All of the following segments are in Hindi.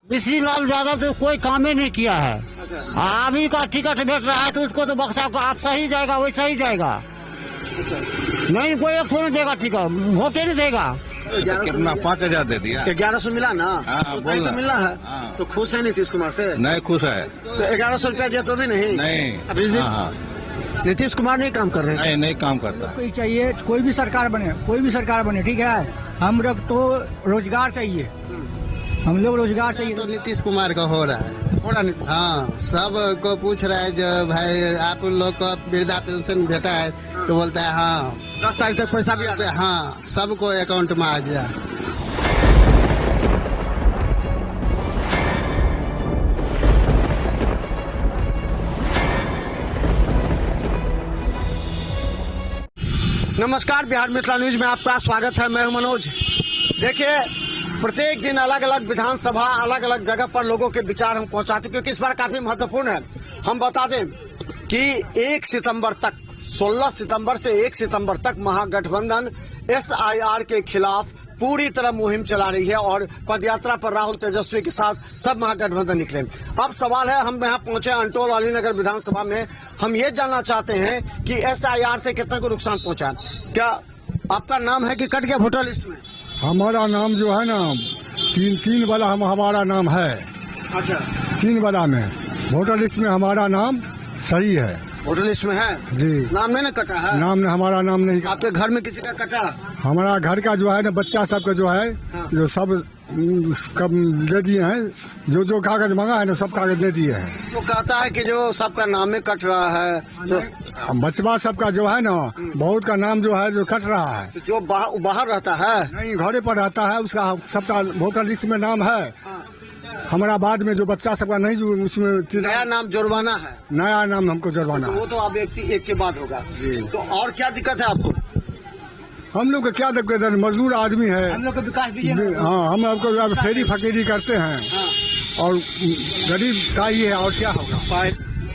ऋषि लाल यादव तो कोई काम ही नहीं किया है। अभी का टिकट भेट रहा है तो उसको तो बक्सा को आप सही जाएगा वैसा ही जाएगा। नहीं कोई एक नहीं देगा टिकट, वोट नहीं देगा। कितना 5,000 दे दिया। 1100 मिला ना? हाँ, तो बोल तो मिलना है। हाँ। तो खुश है नीतीश कुमार से? नहीं खुश है। तो 1100 रुपया दिया तो भी नहीं? नहीं। अभी हाँ। नीतीश कुमार नहीं काम कर रहे हैं। नहीं काम करता। कोई चाहिए, कोई भी सरकार बने, ठीक है। हम लोग तो रोजगार चाहिए, हम लोग रोजगार चाहिए। तो नीतीश कुमार का हो रहा है। हाँ, सब को पूछ रहा है जो भाई आप लोग को वृद्धा पेंशन भेटा है, तो बोलता है हाँ 10 तारीख तक पैसा भी आ गया। हाँ सबको अकाउंट में आ गया। नमस्कार, बिहार मिथिला न्यूज में आपका स्वागत है। मैं हूं मनोज। देखिए, प्रत्येक दिन अलग अलग विधानसभा अलग अलग जगह पर लोगों के विचार हम पहुंचाते हैं, क्योंकि इस बार काफी महत्वपूर्ण है। हम बता दें कि 1 सितंबर तक, 16 सितंबर से 1 सितंबर तक महागठबंधन SIR के खिलाफ पूरी तरह मुहिम चला रही है और पदयात्रा पर राहुल तेजस्वी के साथ सब महागठबंधन निकले। अब सवाल है, हम यहाँ पहुंचे अंटोल अलीनगर विधानसभा में। हम ये जानना चाहते हैं कि SIR से कितना को नुकसान पहुंचा। क्या आपका नाम है कि कट गया वोटर लिस्ट में? हमारा नाम जो है ना तीन वाला हमारा नाम है। अच्छा, 3 वाला में वोटर लिस्ट में हमारा नाम सही है। वोटर लिस्ट में है जी। नाम नहीं ना कटा है? नाम हमारा नाम नहीं। आपके घर में किसी का कटा? हमारा घर का जो है ना बच्चा सबका जो है जो सब कब दे दिए हैं, जो कागज मांगा है ना सब कागज दे दिए हैं। वो कहता है कि जो सबका नाम में कट रहा है, तो बचवा सबका जो है ना बहुत का नाम जो है जो कट रहा है। तो जो बाहर रहता है नहीं घरे पर रहता है, उसका सबका वोटर लिस्ट में नाम है। हमारा बाद में जो बच्चा सबका नहीं जो उसमें नया नाम जुर्माना है। नया नाम हमको जुर्माना तो वो तो आप एक के बाद होगा। तो और क्या दिक्कत है आपको? हम लोग का क्या दिक्कत है, मजदूर आदमी है। हम लोग को विकास दीजिए। हाँ, हम आपको फेरी फकीरी करते हैं और गरीब का ही है, और क्या होगा।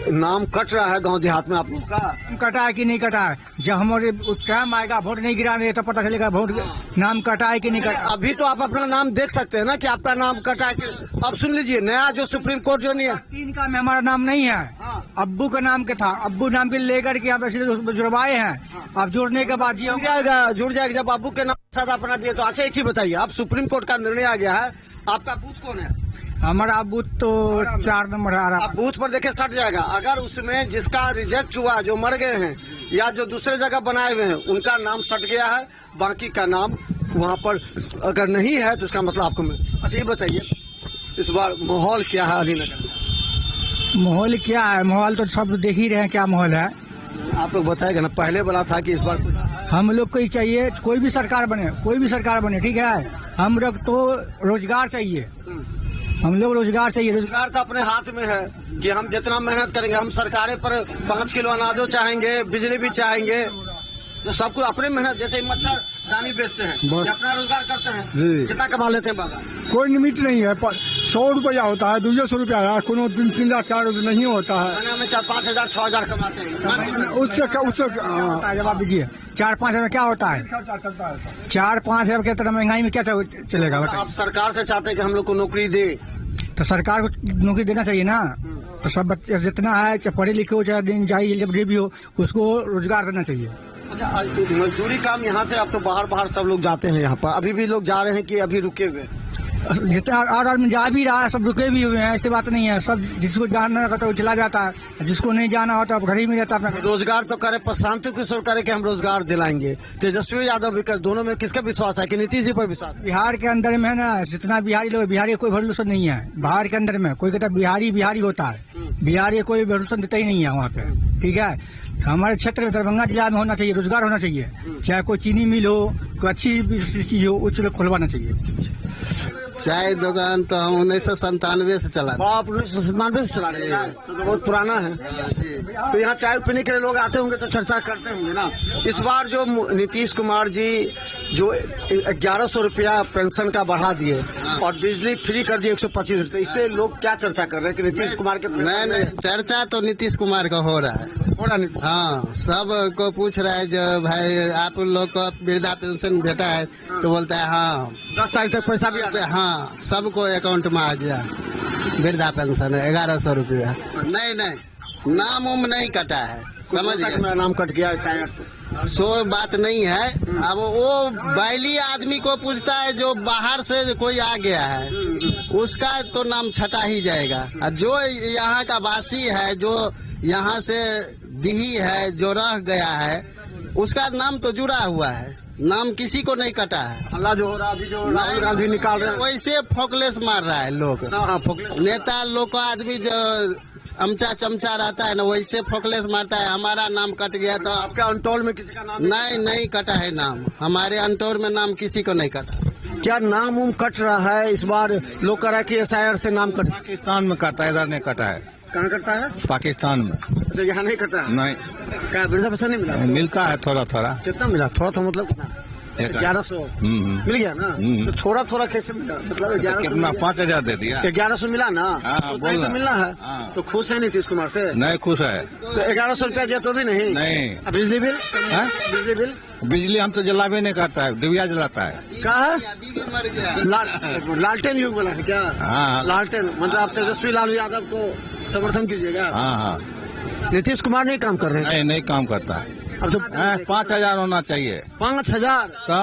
नाम कट रहा है गांव देहात में आप लोग का? कटा है कि नहीं कटा है, जब हमारे टाइम आएगा वोट नहीं गिराने तो पता चलेगा वोट नाम कटा है कि नहीं कटा। अभी तो आप अपना नाम देख सकते हैं ना कि आपका नाम कटा है कि। अब सुन लीजिए, नया जो सुप्रीम कोर्ट जो नहीं है, 3 का में हमारा नाम नहीं है। अब्बू का नाम क्या था, अब्बू नाम के लेकर के आप ऐसे जुड़वाए हैं। अब जुड़ने के बाद जुड़ जाएगा जब अब्बू के नाम के साथ अपना दिए तो। अच्छा, एक चीज बताइए, अब सुप्रीम कोर्ट का निर्णय आ गया है, आपका बूथ कौन है? हमारा बूथ तो 4 नंबर आ रहा। अब बूथ पर देखे सट जाएगा। अगर उसमें जिसका रिजेक्ट हुआ, जो मर गए हैं या जो दूसरे जगह बनाए हुए हैं, उनका नाम सट गया है, बाकी का नाम वहाँ पर अगर नहीं है तो उसका मतलब आपको अच्छा ये बताइए, इस बार माहौल क्या है अलीनगर में? माहौल क्या है, माहौल तो सब देख ही रहे हैं क्या माहौल है। आप लोग बताएगा ना, पहले बोला था कि इस बार कुछ हम लोग को ही चाहिए, कोई भी सरकार बने, ठीक है। हम लोग तो रोजगार चाहिए, हम लोग रोजगार चाहिए। रोजगार तो अपने हाथ में है कि हम जितना मेहनत करेंगे। हम सरकारें पर 5 किलो अनाजो चाहेंगे, बिजली भी चाहेंगे, तो सबको अपने मेहनत। जैसे मच्छर दानी बेचते हैं, अपना रोजगार करते हैं जी। कितना कमा लेते हैं बाबा? कोई लिमिट नहीं है। 100 रुपया होता है, 200 रुपया है, कोनो 3,000-4,000 नहीं होता है। महीने में 4-5 हजार 6 हजार कमाते हैं। उससे जवाब दीजिए, 4-5 हजार क्या होता है? 4-5 हजार के तरह महंगाई में क्या चलेगा? आप सरकार से चाहते हैं कि हम लोग को नौकरी दे, तो सरकार को नौकरी देना चाहिए ना। तो सब बच्चे जितना है, चाहे पढ़े लिखे हो चाहे दिन जाए जब भी हो, उसको रोजगार देना चाहिए। अच्छा, मजदूरी काम यहाँ से अब तो बाहर सब लोग जाते हैं। यहाँ पर अभी भी लोग जा रहे हैं कि अभी रुके हुए? जितना और आदमी जा भी रहा है, सब रुके भी हुए हैं, ऐसी बात नहीं है। सब जिसको जाना होता है वो चला जाता है, जिसको नहीं जाना होता अब घर ही में रहता है। अपना रोजगार तो करे, पर शांति किशोर करे कि हम रोजगार दिलाएंगे। तेजस्वी यादव भी कर, दोनों में किसका विश्वास है कि नीतीश जी पर विश्वास? बिहार के अंदर में है ना, जितना बिहारी लोग, बिहारी कोई भरोसा नहीं है। बाहर के अंदर में कोई कहता बिहारी होता है, बिहारी कोई भरोसा देता ही नहीं है वहाँ पे, ठीक है। हमारे क्षेत्र में दरभंगा जिला में होना चाहिए, रोजगार होना चाहिए। चाहे कोई चीनी मिल हो, कोई अच्छी चीज हो, उस खुलवाना चाहिए। चाय दुकान तो हम 1997 से चला। आप 1997 से चला रहे हैं, तो बहुत पुराना है। तो यहाँ चाय पीने के लिए लोग आते होंगे तो चर्चा करते होंगे ना। इस बार जो नीतीश कुमार जी जो 1100 रुपया पेंशन का बढ़ा दिए और बिजली फ्री कर दिए 125 रुपये, इससे लोग क्या चर्चा कर रहे हैं कि नीतीश कुमार के नहीं, चर्चा तो नीतीश कुमार का हो रहा है। हाँ, सब को पूछ रहा है जो भाई आप लोग को वृद्धा पेंशन भेटा है, तो बोलता है हाँ 10 तारीख तक पैसा भी आ गया। हाँ, सबको अकाउंट में आ गया वृद्धा पेंशन 1100 रुपया। नहीं, नाम उम नहीं कटा है, समझ गए। मेरा नाम कट गया SIR से, सो बात नहीं है। अब वो बैली आदमी को पूछता है जो बाहर से कोई आ गया है, उसका तो नाम छटा ही जाएगा। और जो यहाँ का वासी है, जो यहाँ से दिही है, जो रह गया है, उसका नाम तो जुड़ा हुआ है, नाम किसी को नहीं कटा है। हल्ला जो हो रहा अभी जो राहुल गांधी निकाल रहे हैं, वैसे फोकलेस मार रहा है लोग। हाँ, फोकलेस। नेता लोग को आदमी जो अमचा चमचा रहता है ना, वैसे फोकलेस मारता है। हमारा नाम कट गया तो आपका अंटोल में किसी का नाम नहीं कटा है नाम। हमारे अंटोर में नाम किसी को नहीं कटा। क्या नाम उम कट रहा है इस बार? लोग कह रहा है कि SIR से नाम कट। पाकिस्तान में कटा है, इधर नहीं कटा है। कहाँ कटता है? पाकिस्तान में अच्छा, यहाँ नहीं कटा है? नहीं क्या वृद्धा पेंशन नहीं मिला? मिलता है थोड़ा थोड़ा। कितना मिला? थोड़ा था मतलब कितना? 1100 मिल गया ना? तो थोड़ा थोड़ा कैसे मिला? मतलब 1100 कितना 5000 दे दिया। 1100 मिला ना? हाँ, तो तो मिलना है। हाँ। तो खुश है नीतीश कुमार से? नहीं खुश है। तो 1100 रुपया दिया तो भी नहीं? नहीं। अब बिजली बिल? हाँ? बिजली बिल बिजली हम तो जलावे नहीं करता है, डिबिया जलाता है। कहा है? लालटेन युग वाला है क्या? हाँ। लालटेन मतलब आप तेजस्वी लालू यादव को समर्थन कीजिएगा? हाँ, नीतीश कुमार नहीं काम कर रहे हैं? नहीं काम करता है। अब तो 5000 होना चाहिए। 5000? तो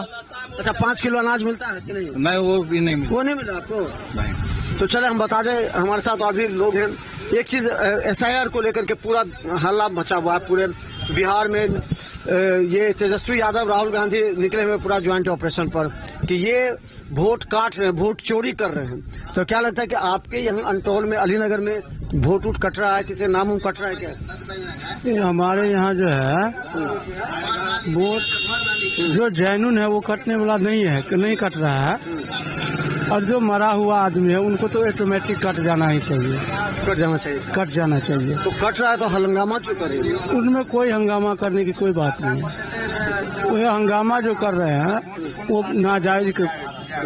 अच्छा, 5 किलो अनाज मिलता है कि नहीं? नहीं, वो भी नहीं मिलता। वो नहीं मिला आपको? नहीं। तो चले हम बता दें, हमारे साथ और भी लोग हैं। एक चीज SIR को लेकर के पूरा हल्ला मचा हुआ है पूरे बिहार में। ये तेजस्वी यादव राहुल गांधी निकले हुए पूरा ज्वाइंट ऑपरेशन पर कि ये वोट काट रहे हैं, वोट चोरी कर रहे हैं। तो क्या लगता है कि आपके यहाँ अंटोल में, अलीनगर में वोट उठ कट रहा है? किसी नाम उम कट रहा है क्या? ये हमारे यहाँ जो है वोट जो जैनुन है वो कटने वाला नहीं है, नहीं कट रहा है। और जो मरा हुआ आदमी है उनको तो ऑटोमेटिक कट जाना ही चाहिए। कट जाना चाहिए? कट जाना चाहिए। तो कट रहा है तो हंगामा क्यों करेंगे? उनमें कोई हंगामा करने की कोई बात नहीं है। वो हंगामा जो कर रहे हैं वो नाजायज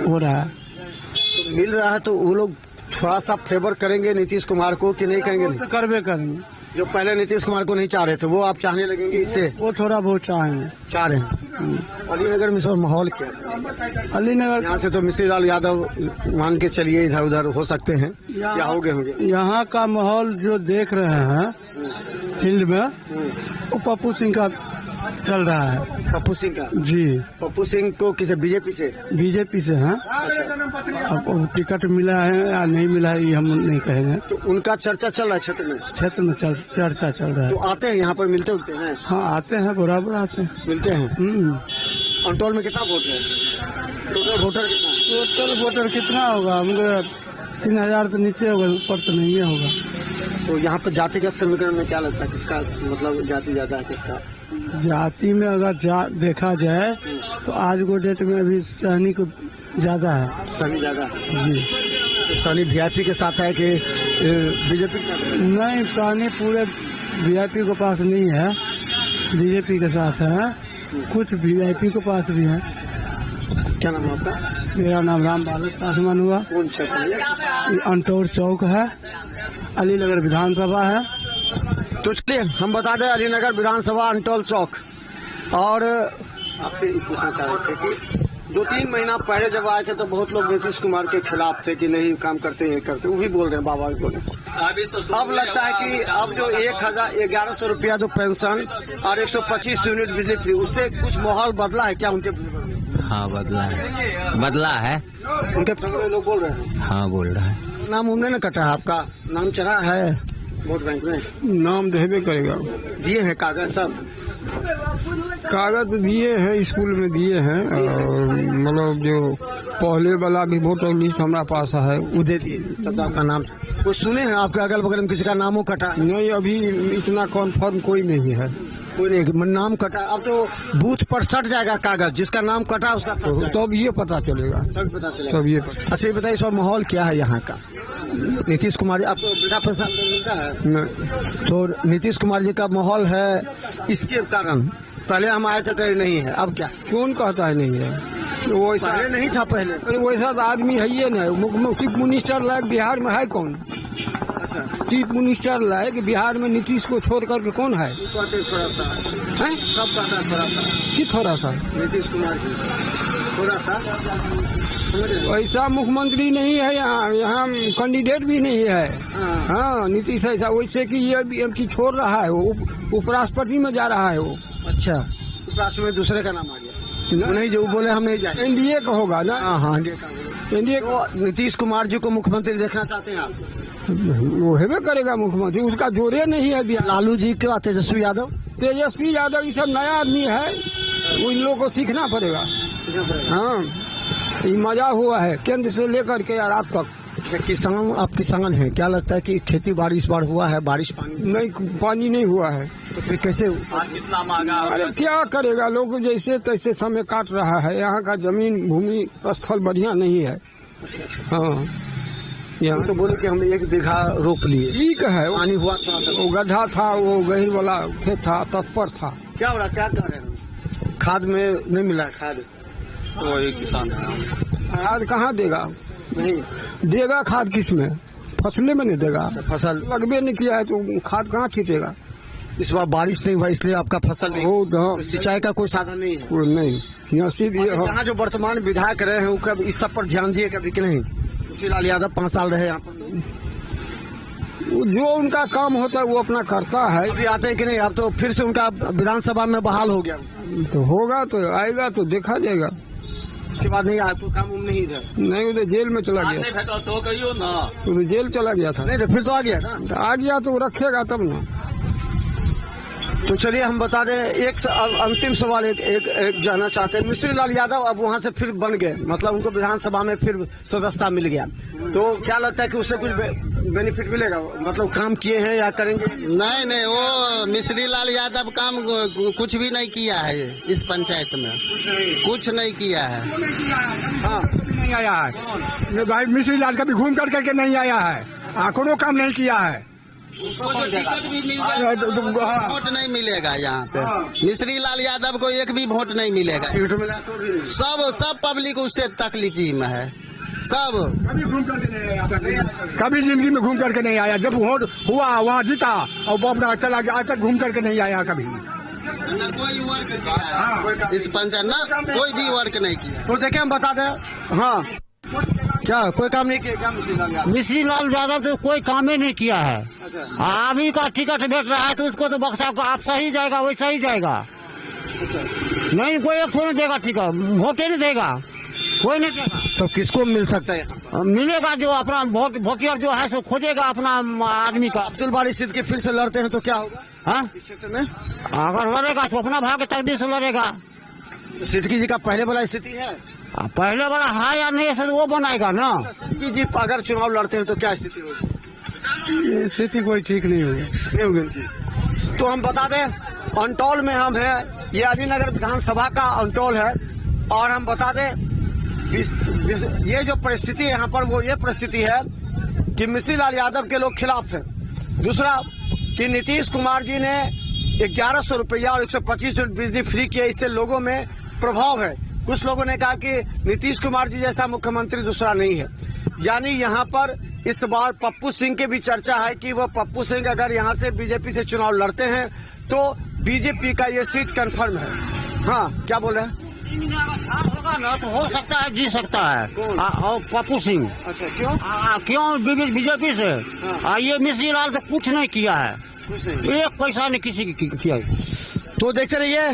हो रहा है। तो मिल रहा है तो वो लोग थोड़ा सा फेवर करेंगे नीतीश कुमार को कि नहीं करेंगे? तो करबे करेंगे। जो पहले नीतीश कुमार को नहीं चाह रहे थे वो आप चाहने लगेंगे इससे? वो थोड़ा बहुत चाहेंगे, चाह रहे हैं। अलीनगर में सर माहौल क्या है? अलीनगर यहाँ से तो मिश्री लाल यादव मान के चलिए इधर उधर हो सकते हैं या हो गए होंगे। यहाँ का माहौल जो देख रहे हैं फील्ड में वो पप्पू सिंह का चल रहा है। पप्पू सिंह का? जी। पप्पू सिंह को किसे? बीजेपी से? बीजेपी से हैं। अब टिकट मिला है या नहीं मिला है ये हम नहीं कहेंगे। तो उनका चर्चा चल रहा है क्षेत्र में? क्षेत्र में चर्चा चल रहा तो है। आते हैं यहाँ पर, मिलते उलते हैं? हाँ, आते हैं, बराबर आते हैं, मिलते हैं। अंटोल में कितना वोट है? टोटल वोटर कितना? टोटल वोटर कितना होगा? हमको 3000 तो नीचे होगा, ऊपर तो नहीं होगा। तो यहाँ पर जातिगत समीकरण में क्या लगता है किसका मतलब जाति ज्यादा है किसका? जाति में अगर देखा जाए तो आज को डेट में अभी सहनी को ज्यादा है। सनी ज्यादा है? जी। तो सनी VIP के साथ है कि बीजेपी के साथ है? नहीं, सहनी पूरे VIP के पास नहीं है, बीजेपी के साथ है। कुछ VIP के पास भी है। क्या नाम है आपका? मेरा नाम राम बालक पासवान हुआ। कौन क्षेत्र है? ये अंटोर चौक है, अलीनगर विधानसभा है। तो चलिए हम बता दें, अलीनगर विधानसभा अंटोल चौक। और आपसे पूछना चाह रहे थे कि 2-3 महीना पहले जब आए थे तो बहुत लोग नीतीश कुमार के खिलाफ थे कि नहीं काम करते ये करते, वो भी बोल रहे हैं, बाबा भी बोले। अब लगता है कि अब जो 1100 रुपया जो पेंशन और 125 यूनिट बिजली फ्री, उससे कुछ माहौल बदला है क्या उनके? हाँ, बदला है। उनके फेवरेट लोग बोल रहे हैं? हाँ, बोल रहा है। नाम उमने न कटा है, आपका नाम चढ़ा है वोट बैंक में? नाम देवे करेगा। दिए हैं कागज सब? कागज दिए हैं, स्कूल में दिए हैं। और मतलब जो पहले वाला भी वोटर लिस्ट हमारा पास है वो दे दिए। तब तो आपका नाम कुछ सुने हैं आपके अगल बगल में किसी का नामों कटा? नहीं, अभी इतना कन्फर्म कोई नहीं है। कोई नहीं, नाम कटा। अब तो बूथ पर सट जाएगा कागज, जिसका नाम कटा उसका सट जाएगा। तब ये पता चलेगा। तब पता चलेगा। तब ये पता। अच्छा, ये बताइए इस बार माहौल क्या है यहाँ का? नीतीश कुमार जी, आपको वृद्धा पेंशन मिलता है? नहीं। तो नीतीश कुमार जी का माहौल है, इसके कारण पहले हम आए थे कहीं नहीं है, अब क्या? कौन कहता है नहीं है? वैसा पहले नहीं था पहले। अरे वैसा तो आदमी है ही नहीं। चीफ मिनिस्टर लायक बिहार में है कौन? अच्छा, चीफ मिनिस्टर लायक बिहार में नीतीश को छोड़ करके कौन है? कहते हैं थोड़ा सा हैं? सब कहता है थोड़ा सा कि थोड़ा सा नीतीश कुमार जी थोड़ा सा समझ रहे हैं? ऐसा मुख्यमंत्री नहीं है यहाँ कैंडिडेट भी नहीं है। हाँ। हाँ, नीतीश ऐसा वैसे कि ये भी की छोड़ रहा है, वो उपराष्ट्रपति में जा रहा है वो। अच्छा, उपराष्ट्र में दूसरे का नाम आ गया। नहीं जो बोले हम नहीं जाएंगे। एनडीए का होगा ना। हाँ, एनडीए तो नीतीश कुमार जी को मुख्यमंत्री देखना चाहते हैं आप? वो हेबे करेगा मुख्यमंत्री, उसका जोरे नहीं है बिहार। लालू जी के तेजस्वी यादव तेजस्वी यादव ये सब नया आदमी है, वो इन लोगों को सीखना पड़ेगा। हाँ, ये मजा हुआ है केंद्र से लेकर के रात तक। किसान, आप किसान हैं, क्या लगता है कि खेती बाड़ी इस बार हुआ है? बारिश पानी पानी नहीं हुआ है तो फिर कैसे? अरे क्या करेगा, लोग जैसे तैसे समय काट रहा है। यहाँ का जमीन भूमि स्थल बढ़िया नहीं है। हाँ, यहाँ तो बोले कि हम 1 बीघा रोप लिए, ठीक है। पानी हुआ था, वो गड्ढा था, वो गहिर वाला खेत था, तत्पर था। क्या हो रहा, क्या कर रहे हैं? खाद में नहीं मिला खाद, वही किसान खाद कहाँ देगा? नहीं देगा खाद किस में? फसले में नहीं देगा। फसल लगबे नहीं किया है तो खाद कहाँ छीटेगा? इस बार बारिश नहीं हुआ इसलिए आपका फसल नहीं, वो सिंचाई का कोई साधन नहीं है। वो नहीं, यहाँ सीधे यहाँ जो वर्तमान विधायक रहे हैं वो कभी इस सब पर ध्यान दिए कभी कि नहीं? तुलसीलाल यादव 5 साल रहे यहाँ पर, जो उनका काम होता है वो अपना करता है। अभी आते हैं कि नहीं? अब तो फिर से उनका विधानसभा में बहाल हो गया, तो होगा तो आएगा तो देखा जाएगा। उसके बाद नहीं आया, कोई काम उम नहीं इधर। नहीं, उधर जेल में चला गया, तो जेल चला गया था। नहीं तो फिर तो आ गया ना। तो आ गया तो रखेगा तब ना। तो चलिए हम बता दें, एक अंतिम सवाल एक जानना चाहते हैं। मिश्री लाल यादव अब वहाँ से फिर बन गए, मतलब उनको विधानसभा में फिर सदस्यता मिल गया, तो क्या लगता है कि उससे कुछ बेनिफिट मिलेगा? मतलब काम किए हैं या करेंगे? नहीं नहीं, वो मिश्री लाल यादव काम कुछ भी नहीं किया है इस पंचायत में, कुछ नहीं किया है। हाँ, नहीं आया है भाई, मिश्री लाल कभी घूम करके नहीं आया है, कोनो काम नहीं किया है। उसको जो टिकट भी मिल जाएगा, वोट नहीं मिलेगा यहाँ पे। मिश्री लाल यादव को एक भी वोट नहीं मिलेगा। सब पब्लिक उससे तकलीफी में है, सब। कभी जिंदगी में घूम करके नहीं आया, जब वोट हुआ वहाँ जीता और वो अपना चला गया, आज तक घूम करके नहीं आया कभी। ना कोई वर्क किया इस पंचायत, ना कोई भी वर्क नहीं किया। तो देखे हम बता दें। हाँ, क्या कोई काम नहीं किया क्या मिश्री लाल यादव? मिश्री लाल यादव तो कोई काम ही नहीं किया है। अच्छा, अभी का टिकट भेट रहा है तो उसको तो बक्सा को आप सही जाएगा वैसा ही जाएगा। नहीं कोई एक नहीं देगा टिकट, वोट ही नहीं देगा, कोई नहीं देगा। तो किसको मिल सकता है यहाँ? मिलेगा जो अपना वोटियर जो है सो खोजेगा अपना आदमी का। अब्दुल बारी सिद्दीकी फिर से लड़ते हैं तो क्या होगा हाँ, इस क्षेत्र में? अगर लड़ेगा तो अपना भाग्य तकदीर से लड़ेगा। सिद्दीकी जी का पहले वाला स्थिति है, पहले वाला है या नहीं सर वो बनाएगा ना। सिद्दीकी जी अगर चुनाव लड़ते हैं तो क्या स्थिति होगी? स्थिति कोई ठीक नहीं होगी। नहीं होगी उनकी। तो हम बता दें, अंटौल में हम हैं, ये अलीनगर विधानसभा का अंटौल है, और हम बता दें ये जो परिस्थिति है यहाँ पर वो ये परिस्थिति है कि मिश्री लाल यादव के लोग खिलाफ हैं। दूसरा कि नीतीश कुमार जी ने 1100 रुपया और 125 यूनिट बिजली फ्री किया, इससे लोगों में प्रभाव है। कुछ लोगों ने कहा कि नीतीश कुमार जी जैसा मुख्यमंत्री दूसरा नहीं है। यानी यहाँ पर इस बार पप्पू सिंह की भी चर्चा है कि वो पप्पू सिंह अगर यहाँ से बीजेपी से चुनाव लड़ते हैं तो बीजेपी का ये सीट कंफर्म है। हाँ, क्या बोल रहे हैं? होगा ना तो हो सकता है जी सकता है। और पप्पू सिंह। अच्छा, क्यों? क्यों बीजेपी से? ये मिश्री लाल तो कुछ नहीं किया है, एक पैसा नहीं किसी की किया। तो देखते रहिए,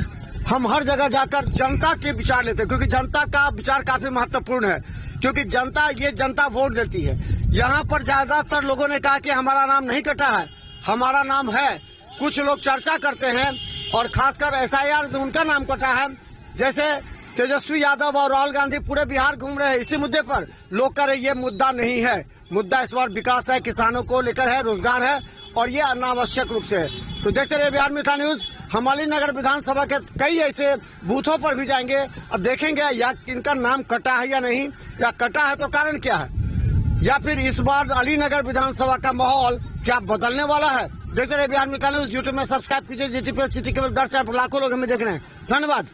हम हर जगह जाकर जनता के विचार लेते हैं, क्योंकि जनता का विचार काफी महत्वपूर्ण है, क्योंकि जनता वोट देती है। यहाँ पर ज्यादातर लोगों ने कहा कि हमारा नाम नहीं कटा है, हमारा नाम है। कुछ लोग चर्चा करते हैं और खासकर SIR में उनका नाम कटा है, जैसे तेजस्वी यादव और राहुल गांधी पूरे बिहार घूम रहे हैं इसी मुद्दे पर। लोग कह रहे ये मुद्दा नहीं है, मुद्दा इस बार विकास है, किसानों को लेकर है, रोजगार है, और ये अनावश्यक रूप से है। तो देखते रहिए बिहार मित्र न्यूज। हम अलीनगर विधानसभा के कई ऐसे बूथों पर भी जाएंगे और देखेंगे या किनका नाम कटा है या नहीं, या कटा है तो कारण क्या है, या फिर इस बार अलीनगर विधानसभा का माहौल क्या बदलने वाला है। देखते रहिए बिहार मित्र न्यूज। यूट्यूब में सब्सक्राइब कीजिए, GTPS सिटी केवल 10 लाखों लोग हमें देख रहे हैं। धन्यवाद।